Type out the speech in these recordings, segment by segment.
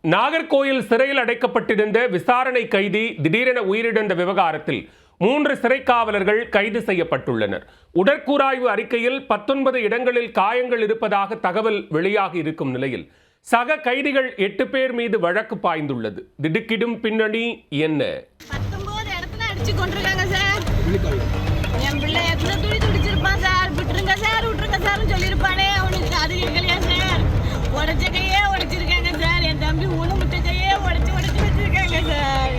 நாகர்கோயில் சிறையில் அடைக்கப்பட்டிருந்த விசாரணை கைதி திடீரென உயிரிழந்த விவகாரத்தில் 3 சிறை காவலர்கள் கைது செய்யப்பட்டுள்ளனர். உடற்கூராய்வு அறிக்கையில் 19 இடங்களில் காயங்கள் இருப்பதாக தகவல் வெளியாகி இருக்கும் நிலையில் சக கைதிகள் 8 பேர் மீது வழக்கு பாய்ந்துள்ளது. திடுக்கிடும் பின்னணி என்ன? 19 இடத்துல அடிச்சு கொண்டிருக்காங்க சார். என் பிள்ளை எத்தனை துடி துடிச்சிருப்பான் சார். விட்டுருங்க சார், விட்டுருங்க சார்னு சொல்லியிருப்பானே. அவனுக்கு அது இருக்கலையா சார்? உடச்ச கையே உடைச்சிருக்காங்க சார். என் தம்பி ஊனமுட்ட கையே உடைச்சு வச்சிருக்காங்க சார்.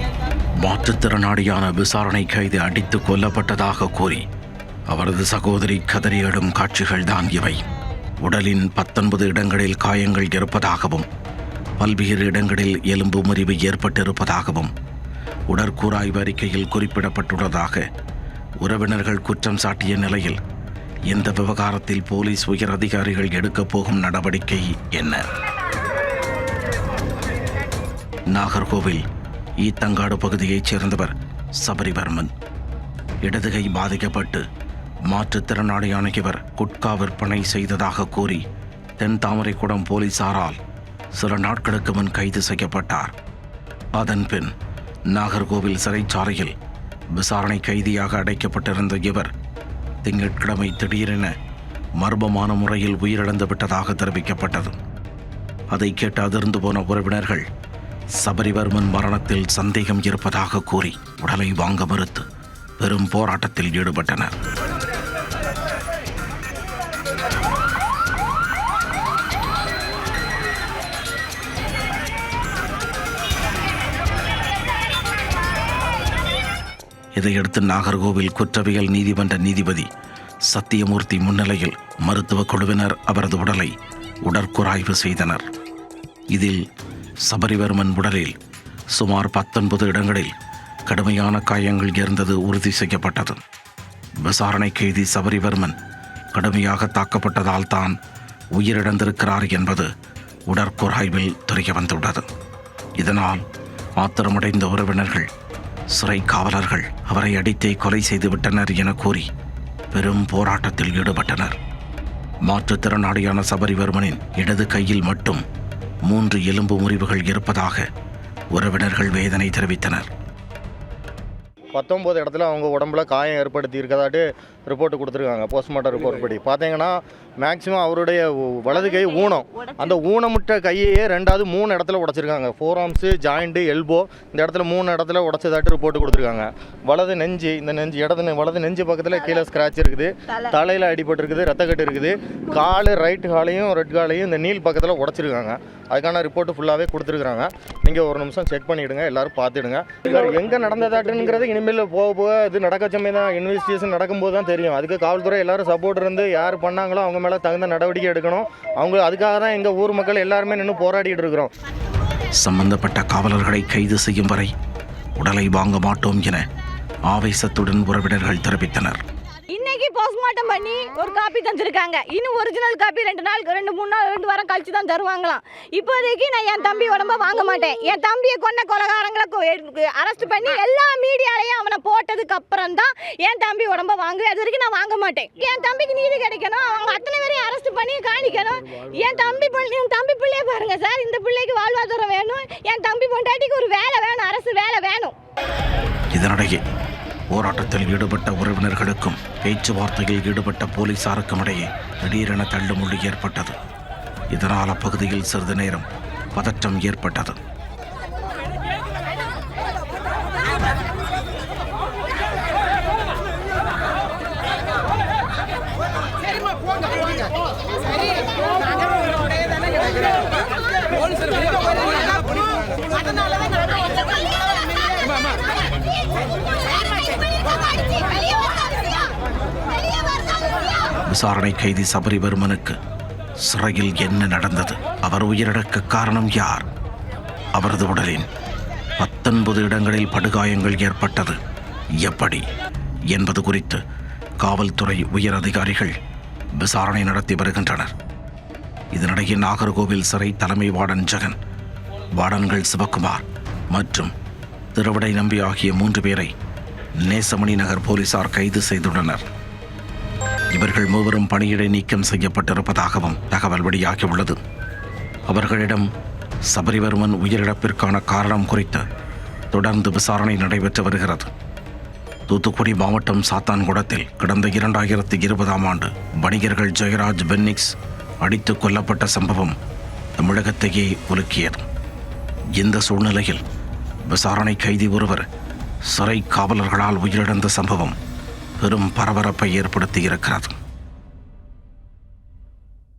மாற்றுத்திறனாளியான விசாரணை கைது அடித்து கொல்லப்பட்டதாக கூறி அவரது சகோதரி கதறியிடும் காட்சிகள் தான் இவை. உடலின் 19 இடங்களில் காயங்கள் இருப்பதாகவும் பல்வேறு இடங்களில் எலும்பு முறிவு ஏற்பட்டிருப்பதாகவும் உடற்கூராய்வு அறிக்கையில் குறிப்பிடப்பட்டுள்ளதாக உறவினர்கள் குற்றம் சாட்டிய நிலையில் இந்த விவகாரத்தில் போலீஸ் உயர் அதிகாரிகள் எடுக்கப் போகும் நடவடிக்கை என்ன? நாகர்கோவில் ஈத்தங்காடு பகுதியைச் சேர்ந்தவர் சபரிவர்மன். இடதுகை பாதிக்கப்பட்டு மாற்றுத்திறனாளியான இவர் குட்கா விற்பனை செய்ததாக கூறி தென் தாமரைக்குளம் போலீசாரால் சில நாட்களுக்கு முன் கைது செய்யப்பட்டார். அதன் பின் நாகர்கோவில் சிறைச்சாலையில் விசாரணை கைதியாக அடைக்கப்பட்டிருந்த இவர் திங்கட்கிழமை திடீரென மர்மமான முறையில் உயிரிழந்து விட்டதாக தெரிவிக்கப்பட்டது. அதை கேட்டு அதிர்ந்து போன உறவினர்கள் சபரிவர்மன் மரணத்தில் சந்தேகம் இருப்பதாக கூறி உடலை வாங்க மறுத்து பெரும் போராட்டத்தில் ஈடுபட்டனர். இதையடுத்து நாகர்கோவில் குற்றவியல் நீதிமன்ற நீதிபதி சத்தியமூர்த்தி முன்னிலையில் மருத்துவ குழுவினர் அவரது உடலை உடற்கூராய்வு செய்தனர். இதில் சபரிவர்மன் உடலில் சுமார் 19 இடங்களில் கடுமையான காயங்கள் இருந்தது உறுதி செய்யப்பட்டது. விசாரணை கைதி சபரிவர்மன் கடுமையாக தாக்கப்பட்டதால் தான் உயிரிழந்திருக்கிறார் என்பது உடற்கூராய்வில் தெரிய வந்துள்ளது. இதனால் ஆத்திரமடைந்த உறவினர்கள் சிறை காவலர்கள் அவரை அடித்தே கொலை செய்துவிட்டனர் என கூறி பெரும் போராட்டத்தில் ஈடுபட்டனர். மாற்றுத்திறனாளியான சபரிவர்மனின் இடது கையில் மட்டும் 3 எலும்பு முறிவுகள் இருப்பதாக உறவினர்கள் வேதனை தெரிவித்தனர். 19 இடத்துல அவங்க உடம்புல காயம் ஏற்படுத்தி இருக்கதாட்டு ரிப்போர்ட் கொடுத்துருக்காங்க. போஸ்ட்மார்ட்டம் ரிப்போர்ட் படி பார்த்தீங்கன்னா மேக்ஸிமம் அவருடைய வலது கை ஊனம், அந்த ஊனமுட்ட கையையே 3 இடத்துல உடைச்சிருக்காங்க. ஃபோராம்ஸு, ஜாயிண்ட்டு, எல்போ இந்த இடத்துல 3 இடத்துல உடைச்சதாட்டு ரிப்போர்ட் கொடுத்துருக்காங்க. வலது நெஞ்சு, இந்த நெஞ்சு வலது நெஞ்சு பக்கத்தில் கீழே ஸ்க்ராட்ச் இருக்குது, தலையில் அடிபட்டுருக்குது, ரத்தக்கட்டு இருக்குது, கால் ரைட் காலையும் ரெட் காலையும் இந்த நீல் பக்கத்தில் உடைச்சிருக்காங்க. அதுக்கான ரிப்போர்ட்டு ஃபுல்லாகவே கொடுத்துருக்குறாங்க. நீங்கள் ஒரு நிமிஷம் செக் பண்ணிவிடுங்க, எல்லோரும் பார்த்துடுங்க. எங்கே நடந்ததாட்டுங்கிறது இனிமேல் போக இது நடக்க சமயம் தான், இன்வெஸ்டிகேஷன் நடக்கும்போது தான் தெரியும். அதுக்கு காவல்துறை எல்லாரும் சப்போர்ட் இருந்து யார் பண்ணாங்களோ அவங்க மேலே தகுந்த நடவடிக்கை எடுக்கணும். அவங்க அதுக்காக தான் எங்கள் ஊர் மக்கள் எல்லாருமே நின்று போராடிட்டு இருக்கிறோம். சம்பந்தப்பட்ட காவலர்களை கைது செய்யும் வரை உடலை வாங்க மாட்டோம் என ஆவேசத்துடன் உறவினர்கள் தெரிவித்தனர். இன்னைக்கு போஸ்ட்மார்ட்டம் பண்ணி ஒரு காப்பி தந்துருக்காங்க. இன்னும் ஒரிஜினல் காப்பி 2 வாரம் கழிச்சு தான் தருவாங்களாம். இப்போதைக்கு நான் என் தம்பி உடம்ப வாங்க மாட்டேன். என் தம்பியை கொண்ட கொலைகாரங்களை அரெஸ்ட் பண்ணி எல்லா மீடியாலையும் அவனை போட்டதுக்கு அப்புறம் தான் என் தம்பி உடம்ப வாங்குவேன். அது வரைக்கும் நான் வாங்க மாட்டேன். என் தம்பிக்கு நீதி கிடைக்கணும். அவங்க அத்தனை பேரையும் அரெஸ்ட் பண்ணி காணிக்கணும். என் தம்பி பிள்ளைய பாருங்க சார். இந்த பிள்ளைக்கு வாழ்வாதாரம் வேணும். என் தம்பி பொண்டாட்டிக்கு ஒரு வேலை வேணும், அரசு வேலை வேணும். இதனிடையே போராட்டத்தில் ஈடுபட்ட உறவினர்களுக்கும் பேச்சுவார்த்தையில் ஈடுபட்ட போலீசாருக்கும் இடையே திடீரென தள்ளுமுள்ளு ஏற்பட்டது. இதனால் அப்பகுதியில் சிறிது நேரம் பதற்றம் ஏற்பட்டது. விசாரணை கைதி சபரிவர்மனுக்கு சிறையில் என்ன நடந்தது? அவர் உயிரிழக்க காரணம் யார்? அவரது உடலின் 19 இடங்களில் படுகாயங்கள் ஏற்பட்டது எப்படி என்பது குறித்து காவல்துறை உயர் அதிகாரிகள் விசாரணை நடத்தி வருகின்றனர். இதனிடையே நாகர்கோவில் சிறை தலைமை வார்டன் ஜெகன், வார்டன்கள் சிவகுமார் மற்றும் திருவிடை நம்பி ஆகிய 3 பேரை நேசமணி நகர் போலீசார் கைது செய்துள்ளனர். இவர்கள் 3 பணியிடை நீக்கம் செய்யப்பட்டிருப்பதாகவும் தகவல் வெளியாகியுள்ளது. அவர்களிடம் சபரிவர்மன் உயிரிழப்பிற்கான காரணம் குறித்து தொடர்ந்து விசாரணை நடைபெற்று வருகிறது. தூத்துக்குடி மாவட்டம் சாத்தான்குளத்தில் கடந்த 2020ஆம் ஆண்டு வணிகர்கள் ஜெயராஜ் பென்னிக்ஸ் அடித்து கொல்லப்பட்ட சம்பவம் தமிழகத்தையே உலுக்கியது. இந்த சூழ்நிலையில் விசாரணை கைதி ஒருவர் சிறை காவலர்களால் உயிரிழந்த சம்பவம் பெரும் பரபரப்பை ஏற்படுத்தியிருக்கிறது.